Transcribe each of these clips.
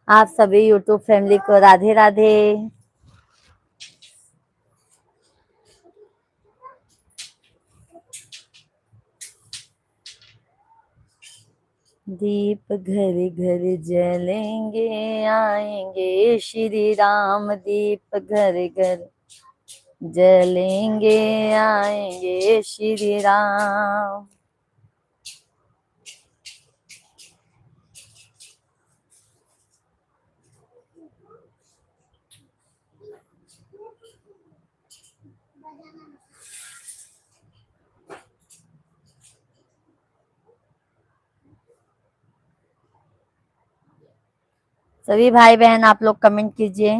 आप सभी YouTube family को राधे राधे। दीप घर घर जलेंगे, आएंगे श्री राम। दीप घर घर जलेंगे, आएंगे श्री राम। सभी भाई बहन आप लोग कमेंट कीजिए।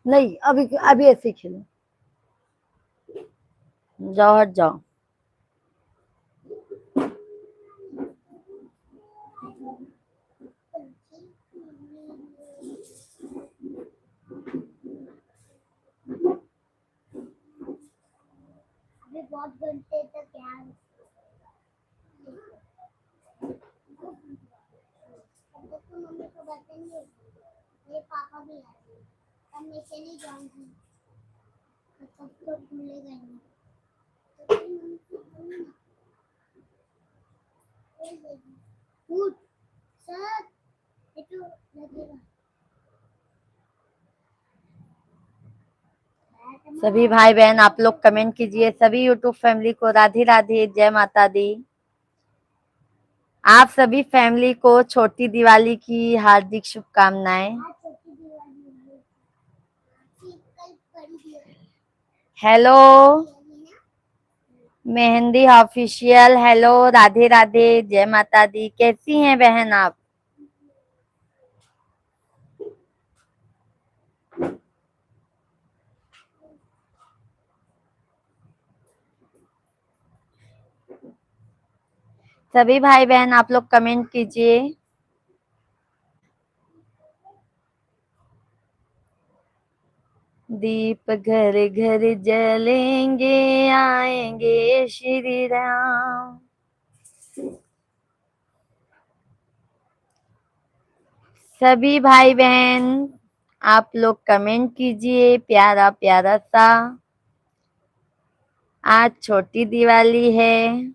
नहीं, अभी अभी ऐसे ही खेलो। जाओ हट जाओ। बहुत घंटे तक यार तो मम्मी को बताएंगे, मेरे पापा भी आए, तब मैं चली जाऊंगी, तब तो भूलेगा नहीं। तो मम्मी को बोलना, उठ सर, ये तो लगेगा। सभी भाई बहन आप लोग कमेंट कीजिए। सभी यूट्यूब फैमिली को राधे राधे, जय माता दी। आप सभी फैमिली को छोटी दिवाली की हार्दिक शुभकामनाएं। Hello mehndi official, hello Radhe Radhe, जय माता दी। कैसी हैं बहन आप? सभी भाई बहन आप लोग कमेंट कीजिए। दीप घर घर जलेंगे, आएंगे श्री राम। सभी भाई बहन आप लोग कमेंट कीजिए प्यारा प्यारा सा। आज छोटी दिवाली है।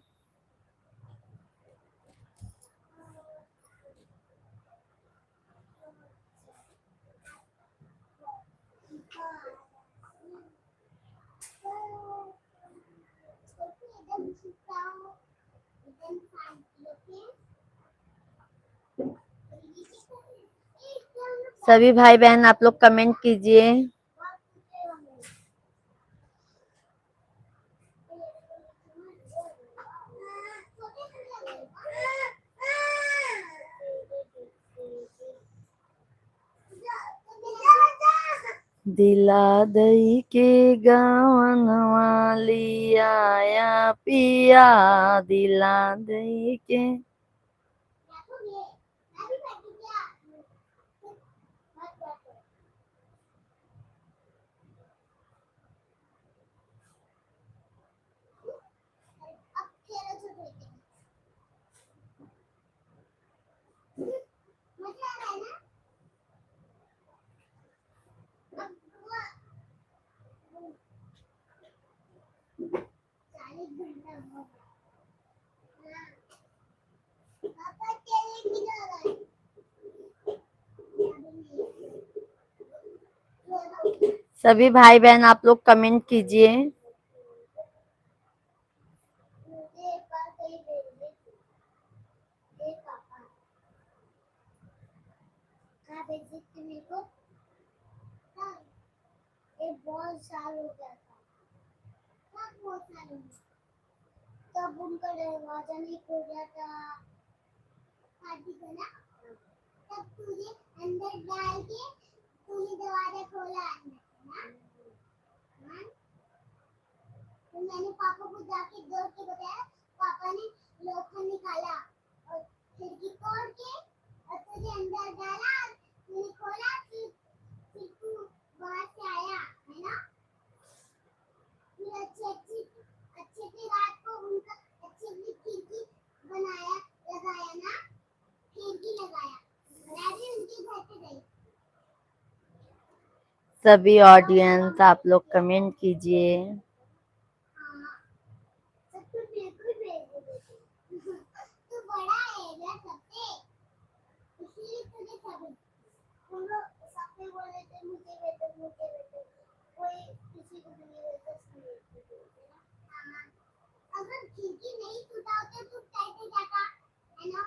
सभी भाई बहन आप लोग कमेंट कीजिए। दिला दई के गावन वाली आया पिया, दिला दई के। सभी भाई बहन आप लोग कमेंट कीजिए। बहुत साल हो गया था, बहुत साल हो गया। तब उनका दरवाजा नहीं खोल गया था, शादी का ना, तब तुझे अंदर डाल के तूने दरवाजा खोला अंदर ना। तो मैंने पापा को जाके दौड़ के बताया, पापा ने लोखंड निकाला और खिड़की तोड़ के और तुझे अंदर डाला, तूने खोला, फिर तू बाहर से आया है ना। फिर अच्छे से रात को उनका अच्छे से खिड़की बनाया, लगाया ना, खिड़की लगाया। मैं भी उनके घर पे गई। सभी ऑडियंस आप लोग कमेंट कीजिए। सबको बिल्कुल भेज दे। तू बड़ा है ना सबसे, इसलिए तुझे सब तुम लोग सबसे बोल रहे थे मुझे भेजो, मुझे भेजो, कोई किसी को भी नहीं भेजता, अगर खिड़की नहीं टूटा होता तो कैसे जाता, है ना।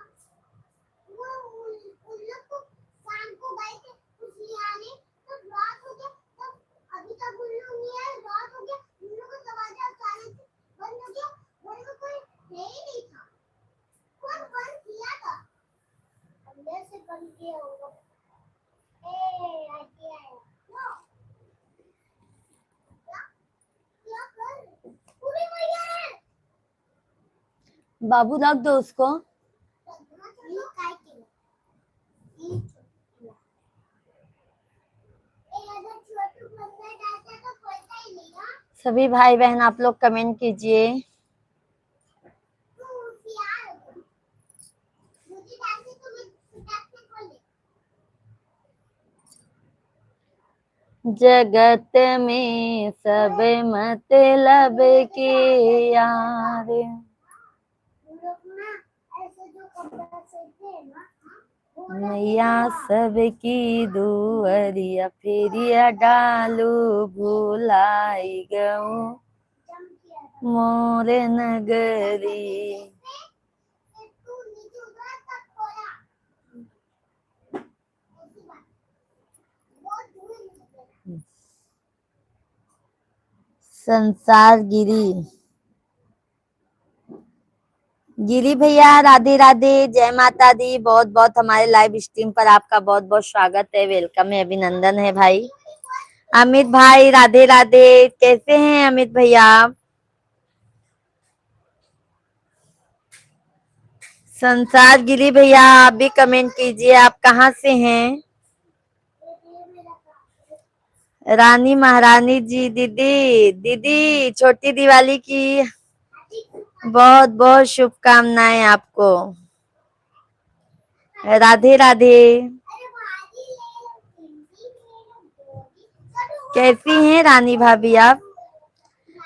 वो उन लोग को शाम को गए थे कुछ ले आने, तो रात हो गया, तब अभी तक उन लोग नहीं आए, रात हो गया, उन लोग का दरवाजा अचानक से बंद हो गया, घर में कोई है ही नहीं था। कौन बंद किया था? अंदर से बंद किया होगा। आगे आया लो, क्या कर पूरी मैया है। बाबू रख दो उसको। ये काय के ये अगर छोटू बंदा डालता तो खोलता ही नहीं ना। सभी भाई बहन आप लोग कमेंट कीजिए। तू होशियार हो, मुझे डालते तो मैं फटाक से खोल दे। जगत में सब मतलब के यार, हम लोग ना ऐसे जो कपड़ा सीते हैं ना, वो ना मैया सबकी दुअरिया फेरिया डालू भुलाई गऊं जम किया था। मोरे नगरी। फिर तू नीचे उतरा तब खोला, ऐसी बात बहुत दूर निकला। संसार गिरी, गिरी भैया राधे राधे, जय माता दी। बहुत बहुत हमारे लाइव स्ट्रीम पर आपका बहुत बहुत स्वागत है, वेलकम है, अभिनंदन है भाई। अमित भाई राधे राधे, कैसे हैं अमित भैया? संसार गिरी भैया आप भी कमेंट कीजिए, आप कहाँ से हैं? रानी महारानी जी, दीदी दीदी छोटी दिवाली की बहुत बहुत शुभकामनाएं आपको। राधे राधे, कैसी हैं रानी भाभी आप?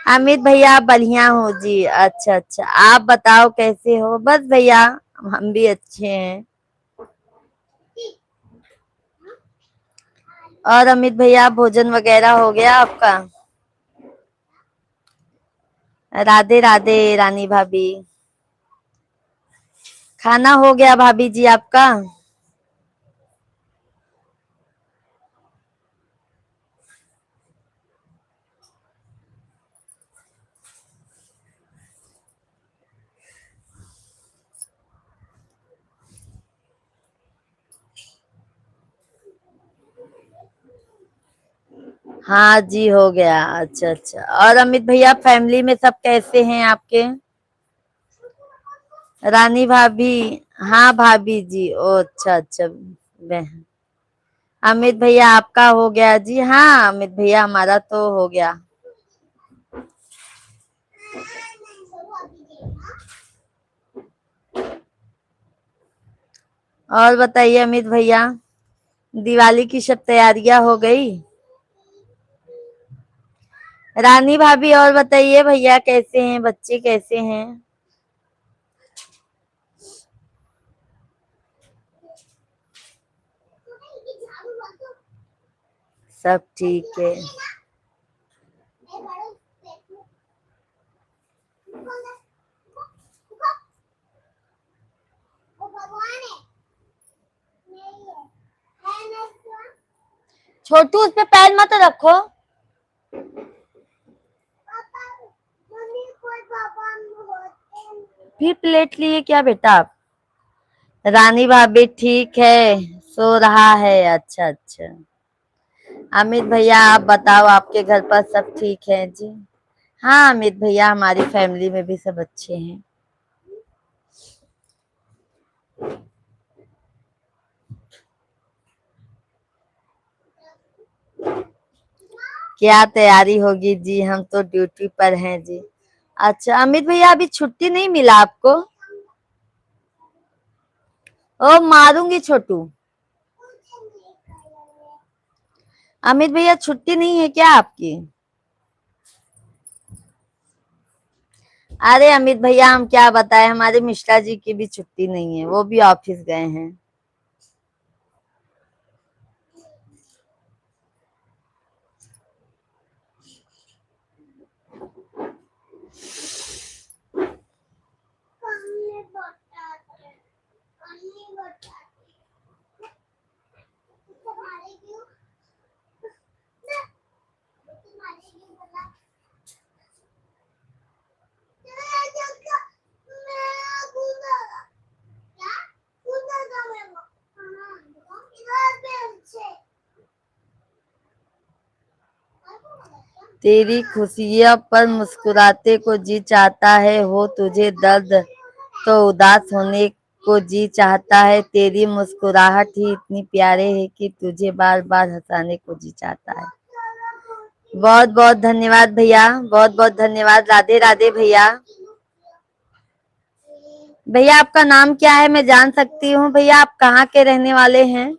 अमित भैया आप बढ़िया हो जी, अच्छा अच्छा, आप बताओ कैसे हो? बस भैया हम भी अच्छे हैं। और अमित भैया भोजन वगैरह हो गया आपका? राधे राधे रानी भाभी, खाना हो गया भाभी जी आपका? हाँ जी, हो गया। अच्छा अच्छा। और अमित भैया फैमिली में सब कैसे हैं आपके? रानी भाभी? हाँ भाभी जी। ओ अच्छा अच्छा। बहन। अमित भैया आपका हो गया जी? हाँ अमित भैया हमारा तो हो गया। और बताइए अमित भैया, दिवाली की सब तैयारियां हो गई? रानी भाभी और बताइए भैया कैसे हैं, बच्चे कैसे हैं? सब ठीक है। छोटू उस पे पैर मत रखो। फिर प्लेट लिए क्या बेटा आप? रानी भाभी ठीक है, सो रहा है। अच्छा अच्छा। अमित भैया आप बताओ, आपके घर पर सब ठीक है जी? हाँ अमित भैया हमारी फैमिली में भी सब अच्छे हैं। क्या तैयारी होगी जी, हम तो ड्यूटी पर हैं जी। अच्छा अमित भैया अभी छुट्टी नहीं मिला आपको? ओ मारूंगी छोटू। अमित भैया छुट्टी नहीं है क्या आपकी? अरे अमित भैया हम क्या बताएं, हमारे मिश्रा जी की भी छुट्टी नहीं है, वो भी ऑफिस गए हैं। तेरी खुशियों पर मुस्कुराते को जी चाहता है, हो तुझे दर्द तो उदास होने को जी चाहता है। तेरी मुस्कुराहट ही इतनी प्यारे है कि तुझे बार बार हंसाने को जी चाहता है। बहुत बहुत धन्यवाद भैया, बहुत बहुत धन्यवाद। राधे राधे भैया। भैया आपका नाम क्या है, मैं जान सकती हूँ? भैया आप कहाँ के रहने वाले हैं?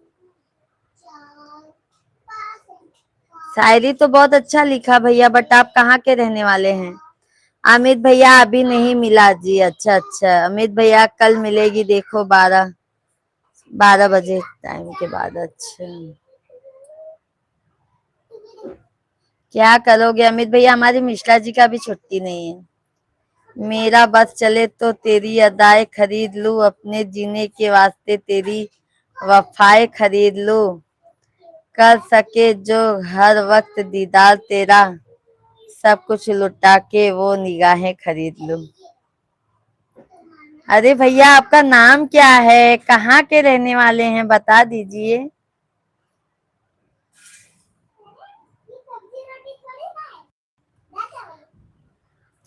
शायरी तो बहुत अच्छा लिखा भैया, बट आप कहाँ के रहने वाले हैं? अमित भैया अभी नहीं मिला जी। अच्छा अच्छा। अमित भैया कल मिलेगी, देखो 12 बजे टाइम के बाद। अच्छा क्या करोगे अमित भैया, हमारी मिश्रा जी का भी छुट्टी नहीं है। मेरा बस चले तो तेरी अदाएं खरीद लूं, अपने जीने के वास्ते तेरी वफाएं खरीद लूं, कर सके जो हर वक्त दीदार तेरा, सब कुछ लुटा के वो निगाहें खरीद लूं। अरे भैया आपका नाम क्या है, कहाँ के रहने वाले हैं, बता दीजिए।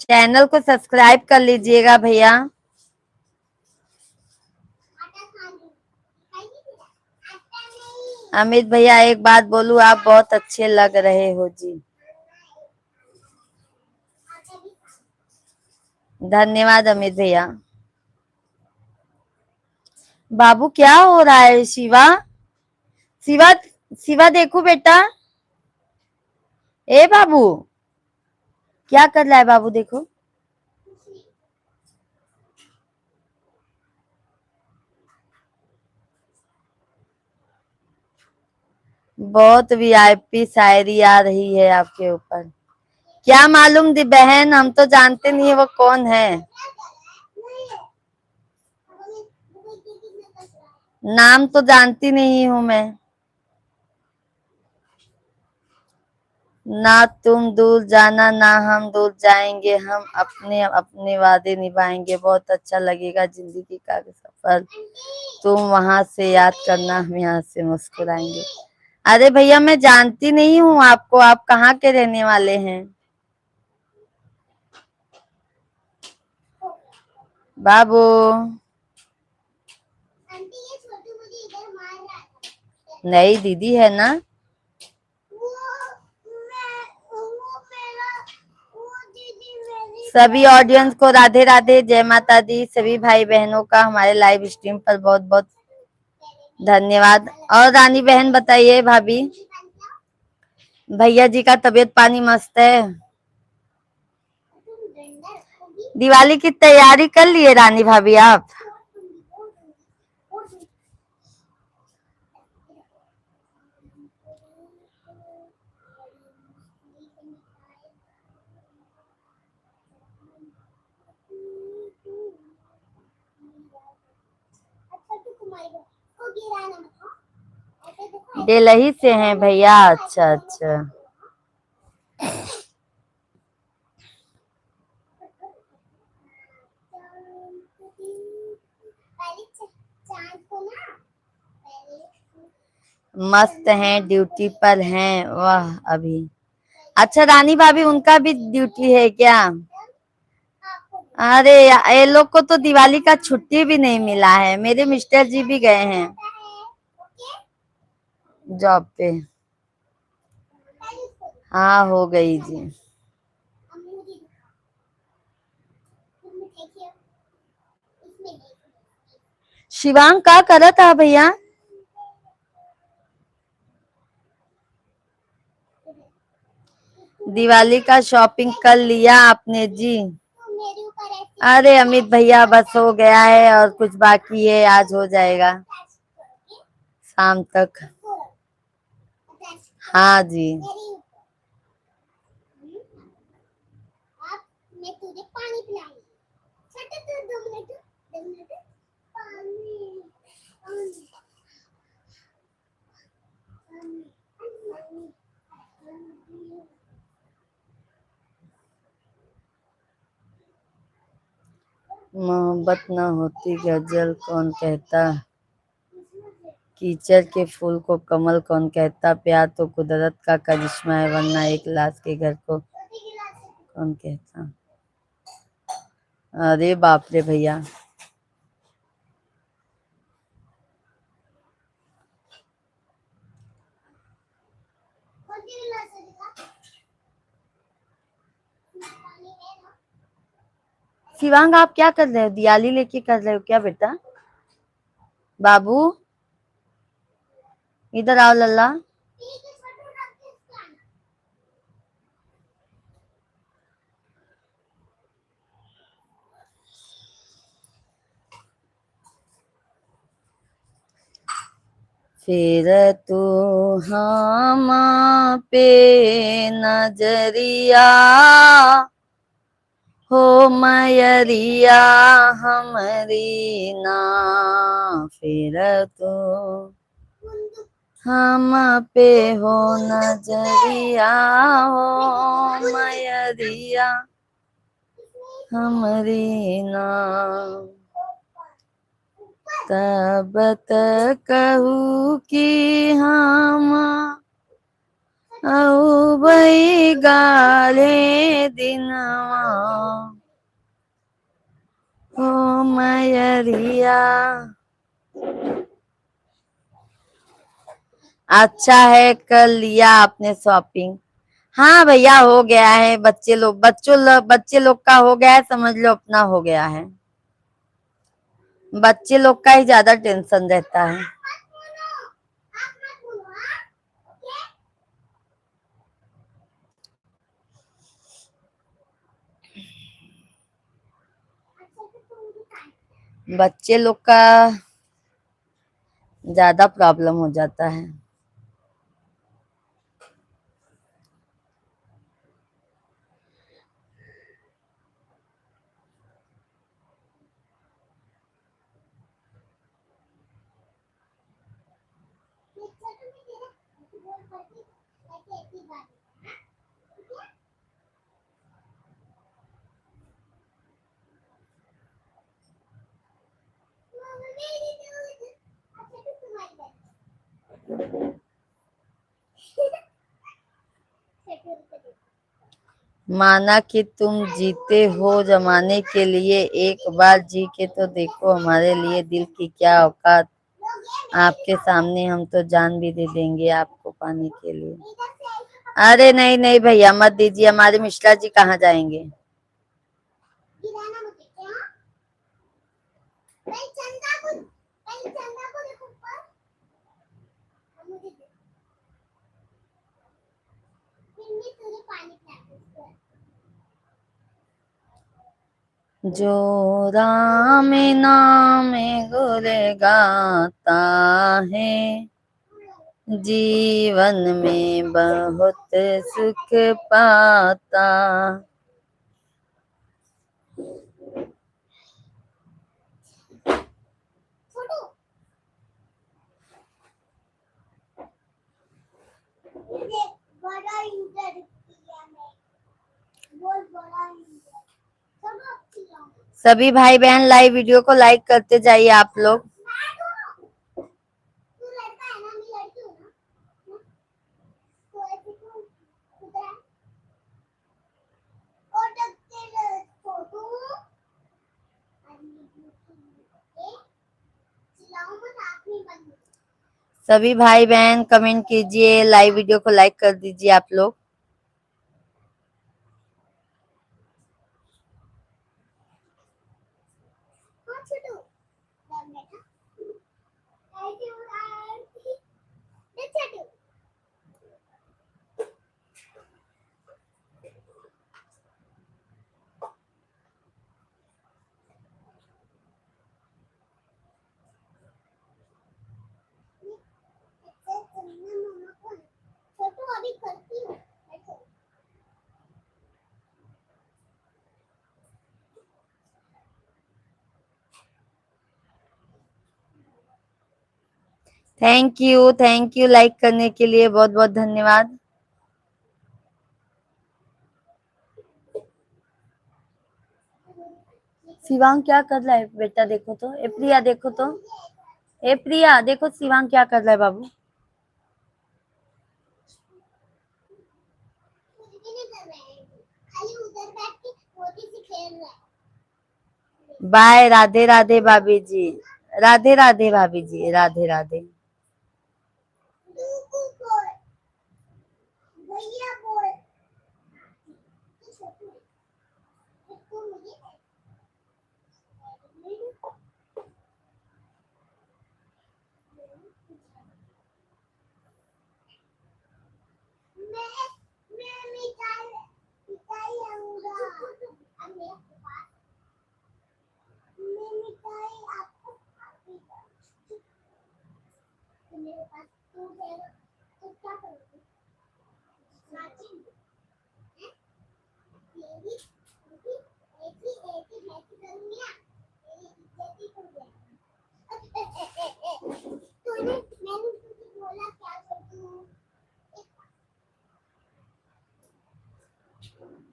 चैनल को सब्सक्राइब कर लीजिएगा भैया। अमित भैया एक बात बोलूं, आप बहुत अच्छे लग रहे हो जी। धन्यवाद अमित भैया। बाबू क्या हो रहा है? शिवा, शिवा, शिवा देखो बेटा। ए बाबू, क्या कर रहा है बाबू, देखो। बहुत वीआईपी शायरी आ रही है आपके ऊपर। क्या मालूम दी बहन, हम तो जानते नहीं है वो कौन है। नाम तो जानती नहीं हूँ मैं। ना तुम दूर जाना ना हम दूर जाएंगे, हम अपने अपने वादे निभाएंगे, बहुत अच्छा लगेगा जिंदगी का सफर, तुम वहां से याद करना हम यहाँ से मुस्कुराएंगे। अरे भैया मैं जानती नहीं हूँ आपको, आप कहाँ के रहने वाले हैं? बाबू। आंटी ये छोटू मुझे इधर मार रहा था। नई दीदी है ना? वो वो मेरा वो दीदी मेरी सभी ऑडियंस को राधे राधे, जय माता दी। सभी भाई बहनों का हमारे लाइव स्ट्रीम पर बहुत बहुत धन्यवाद। और रानी बहन बताइए, भाभी भैया जी का तबीयत पानी मस्त है? तुम डंडा रखोगी दिवाली की तैयारी कर लिए रानी भाभी आप? अच्छा तो तुम्हारी को गिराना मत हाँ? ऐसे देखो दिल्ली से हैं भैया? अच्छा अच्छा। पहले चांद को ना पहले मस्त हैं, ड्यूटी पर हैं, वाह अभी। अच्छा रानी भाभी उनका भी ड्यूटी है क्या? आपको अरे ये लोग को तो दिवाली का छुट्टी भी नहीं मिला है, मेरे मिस्टर जी भी गए हैं पता है ओके जॉब पे। पहले इसको हाँ हो गई जी। अम्मी मुझे तुमने देखिए इसमें नहीं शिवांग का करा था भैया? दिवाली का शॉपिंग कर लिया आपने जी? तो मेरे ऊपर ऐसे अरे अमित भैया बस हो गया है और कुछ बाकी है, आज हो जाएगा अटैच करोगे शाम तक। इसको अटैच हाँ जी। मेरे ऊपर आप मैं तुझे पानी पिलाऊंगी छोटे तो 2 मिनट पानी पानी पानी मोहब्बत न होती गजल कौन कहता, कीचड़ के फूल को कमल कौन कहता, प्यार तो कुदरत का करिश्मा है वरना एक लाश के घर को छोटे गिलास से कौन कहता। अरे बाप रे भैया। छोटे गिलास से दिखा पानी है ना शिवांग आप क्या कर रहे हो, दियाली लेके कर रहे हो क्या बेटा? बाबू इधर आओ लल्ला। ठीक है छोटू रख के इसको आना फिर तू हम पे नजरिया हो मयरिया हमारी ना, फिर तो बंदूक हम पे हो नजरिया हो मयरिया हमारी ना, तब तक कहू कि हम औ बई गाले दिनवा हो मयरिया। अच्छा है कर लिया आपने शॉपिंग? हाँ भैया हो गया है, बच्चे लोग का हो गया है, समझ लो अपना हो गया है। बच्चे लोग का ही ज्यादा टेंशन रहता है। मत बोलो आप मत बोलो हाँ ओके अच्छा तो तुम भी खाए बच्चे लोग का ज्यादा प्रॉब्लम हो जाता है। पिक्चर तो मैं तेरा बोल करती ऐसे ऐसी बात हाँ ठीक है मम्मी मेरी दूध अच्छा तो तुम्हारी बात माना कि तुम जीते हो जमाने के लिए, एक बार जी के तो देखो हमारे लिए दिल की क्या औकात। आपके सामने हम तो जान भी दे देंगे आपको पाने के लिए। अरे नहीं नहीं भैया मत दीजिए, हमारे मिश्रा जी कहाँ जाएंगे। गिराना मत क्या? पहले चंदा को देखो ऊपर। अब मुझे दे। फिर मैं तुझे पानी पिलाऊंगा। जो राम नाम गुल गाता है, जीवन में बहुत सुख पाता। छोटू ये बड़ा इंटर किया मैं। बहुत बड़ा इंटर। सब अब खिलाऊं। सभी भाई बहन लाइव वीडियो को लाइक करते जाइए आप लोग। तू लड़का है ना, मैं लड़की हूँ ना। तो ऐसे क्यों खुदा और टक्कर छोटू चिल्लाऊं मत, आँखें बंद। सभी भाई बहन कमेंट कीजिए, लाइव वीडियो को लाइक कर दीजिए आप लोग। हाँ छोटू बैठा ऐसे उड़ा देख छोटू। छोटू अभी करती हूँ बैठो। थैंक यू लाइक करने के लिए, बहुत बहुत धन्यवाद। शिवांग क्या कर रहा है बेटा, देखो तो। ए प्रिया देखो तो, ए प्रिया देखो शिवांग क्या कर रहा है बाबू। कुछ भी नहीं कर रहे हैं, खाली उधर बैठ के मोती से खेल रहा है। बाय, राधे राधे भाभी जी, राधे राधे भाभी जी, राधे राधे। तू बोल भैया बोल। तू छोटू है, तू मुझे मैं मिठाई मिठाई आऊंगा। अब मेरे पास मैं मिठाई आपको आपकी तो मेरे पास तू है तो क्या करोगे? नाचेंगे हैं? तेरी तेरी ऐसी ऐसी ऐसी करूंगी ना, तेरी इज्जत ही खो जाएगी। तूने मैंने तुझे बोला क्या छोटू?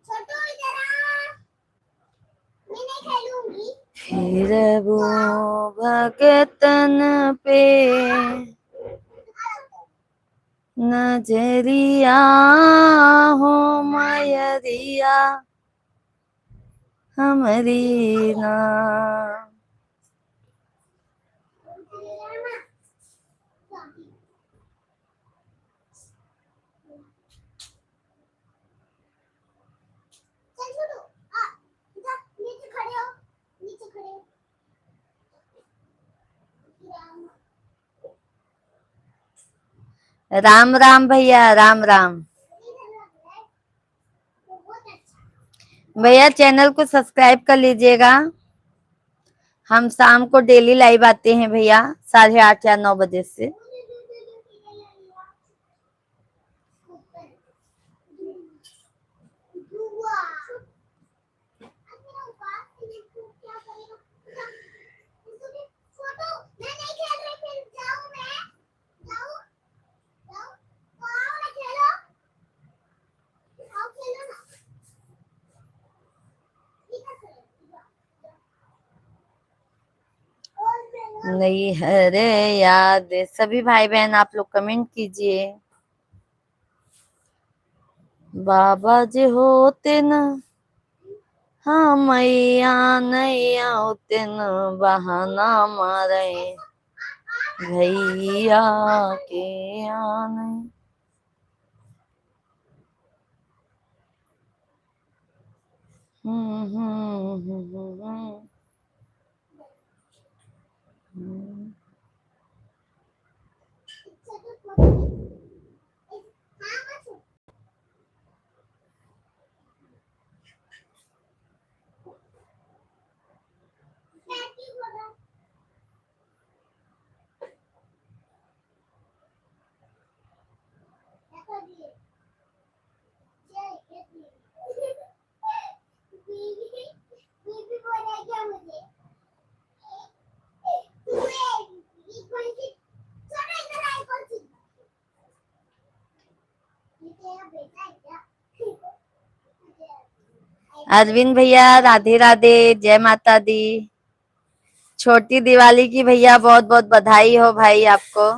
छोटू इधर आ, मैं नहीं खेलूंगी। फिर वो भगतन पे नजरिया हो मयरिया हमारी ना। चल छोटू आ, इधर नीचे खड़े हो, नीचे खड़े हो। राम राम भैया, राम राम बहुत अच्छा। भैया। चैनल को सब्सक्राइब कर लीजिएगा। हम शाम को डेली लाइव आते हैं भैया, 8:30 या 9 बजे से। नहीं है रे याद। सभी भाई बहन आप लोग कमेंट कीजिए। बाबा जी होते न, हाँ मैया नैया होते न, बहाना मारे भैया के आने। अरविंद भैया राधे राधे, जय माता दी। छोटी दिवाली की भैया बहुत बहुत बधाई हो भाई आपको।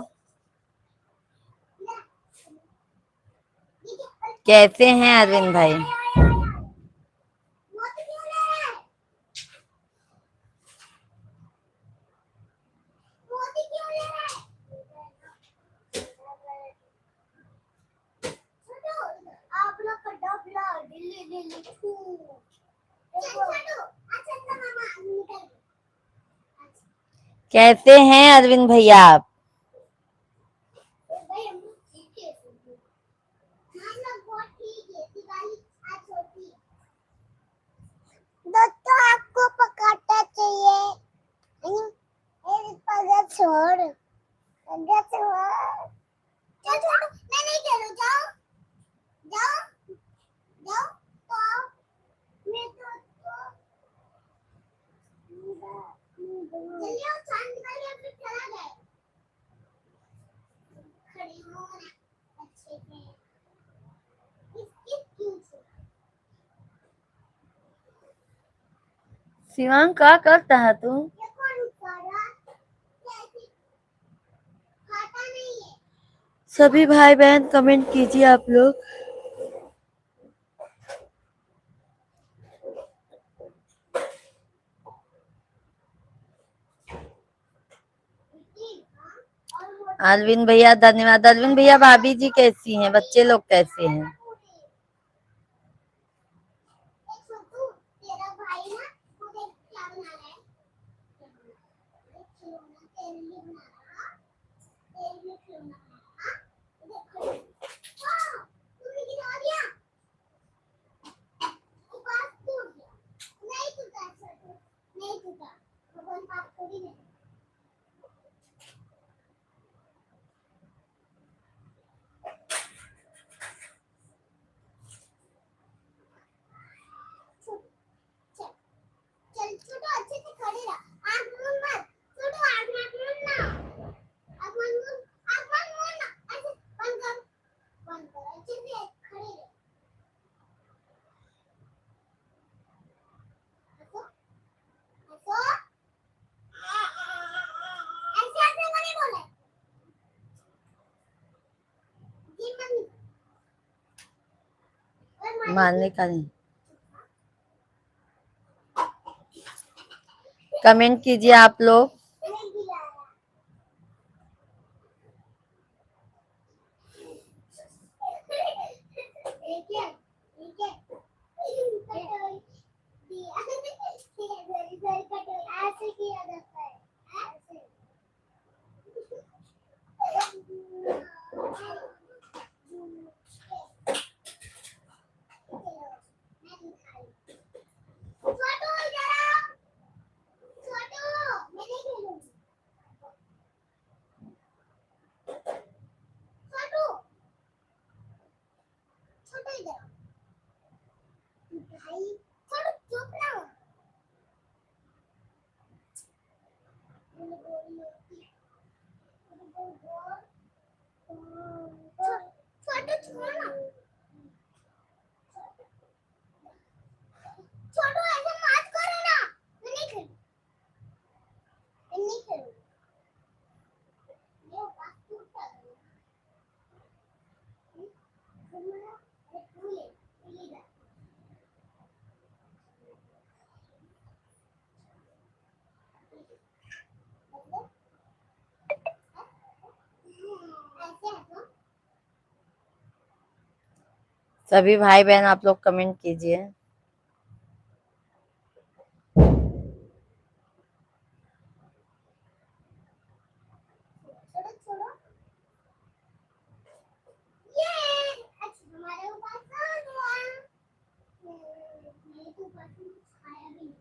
कैसे हैं अरविंद भाई? कैसे हैं अरविंद भैया आप? दोस्तों आपको पकाता चाहिए। छोड़ मैं नहीं खेलूं, जाओ जाओ जाओ तो आओ। मैं चलिए और चांद निकालिए, फिर चला जाए। खड़ी हो ना अच्छे से। क्यों से शिवांग क्या करता है तू? ये कौन करा? कैसे खाता नहीं है। सभी भाई बहन कमेंट कीजिए आप लोग। अरविंद भैया धन्यवाद। अरविंद भैया भाभी जी कैसी हैं, बच्चे लोग कैसे हैं? तेरा भाई ना मुझे क्या बना रहा है? खिलौना तेरे लिए बना रहा है। तेरे लिए खिलौना बना रहा है। देखो वाह, तुमने गिरा दिया। पास टूट गया। नहीं टूटा छोटू, नहीं टूटा। भगवान पाप थोड़ी नहीं। चल चल छोटू अच्छे से खड़े रह। आँख मूंद मत। छोटू आँख मत मूंदना। आँख मत मूंद, आँख मत मूंदना। ऐसे बंद कर, बंद कर। अच्छे से खड़े रह। हंसो हंसो। ऐसे ऐसे नहीं बोले। जी मम्मी। और मानने का नहीं। कमेंट कीजिए आप लोग। नहीं गिराया। एक है, एक है। कटोरी दिया। इधर इधर कटोरी ऐसे किया जाता है। ऐसे। छोटू इधर आओ। छोटू मैं नहीं खेलूंगी। छोटू छोटू इधर आओ। भाई छोटू चुप ना हो। मैंने बोली होती। छोटू छोड़ ना। छोटू ऐसे मत करो ना। मैं नहीं खेलूं, मैं नहीं खेलूं। ये बात टूट गई। तुम्हारा एक फूल है। सभी भाई बहन आप लोग कमेंट कीजिए। छोड़ो छोड़ो। ये अच्छा हमारे ऊपर कौन हुआ? मेरे तो ऊपर कुछ खाया भी नहीं।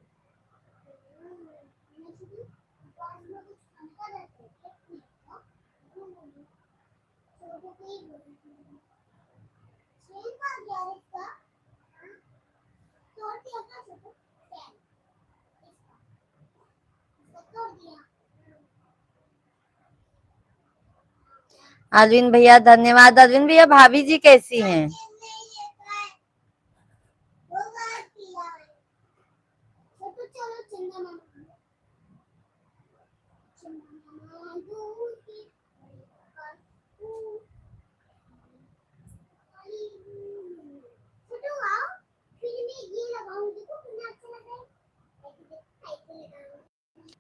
मैं सीधी ऊपर में कुछ खाता रहता है। एक मिनट का। छोटे पे ही बोलूँ। शेर का क्या है इसका? हाँ? तोड़ दिया क्या छोटू? क्या? इसका तोड़ दिया। अरविंद भैया धन्यवाद। अरविंद भैया भाभी जी कैसी हैं? चलो चंदा मामा दूध की छोटू आओ फिर मैं ये लगाऊंगी तो कितना अच्छा लग रहा है।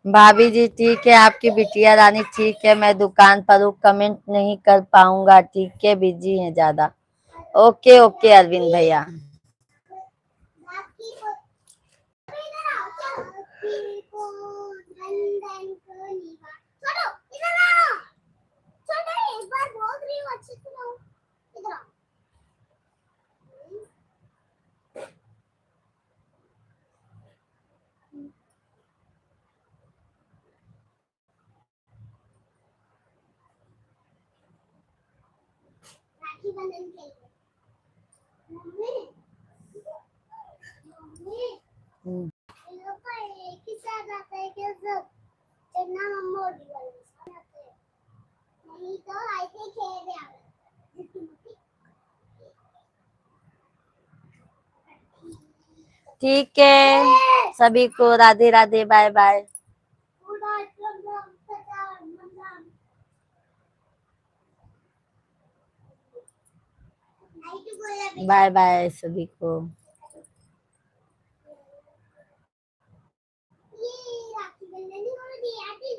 भाभी जी ठीक है, आपकी बिटिया रानी ठीक है, मैं दुकान पर हूँ, कमेंट नहीं कर पाऊंगा, ठीक है, बिजी है ज्यादा। ओके ओके अरविंद भैया। बाकी को इधर आओ चलो फिर को धन को नीवा छोटू इधर आओ छोटू एक बार बोल रही हूँ अच्छे से रहो इधर आओ। राखी बंधन के लिए मम्मी मम्मी इन लोग का एक ही साथ आता है क्या सब चन्ना मम्मा और दिवाली साथ आते हैं नहीं तो ऐसे खेल रहे हैं। ठीक है, सभी को राधे राधे, बाय बाय। पूरा एकदम सजा मतलब आई तो बोला बाय बाय सभी को। ये राखी बंधन ही हो रही है आती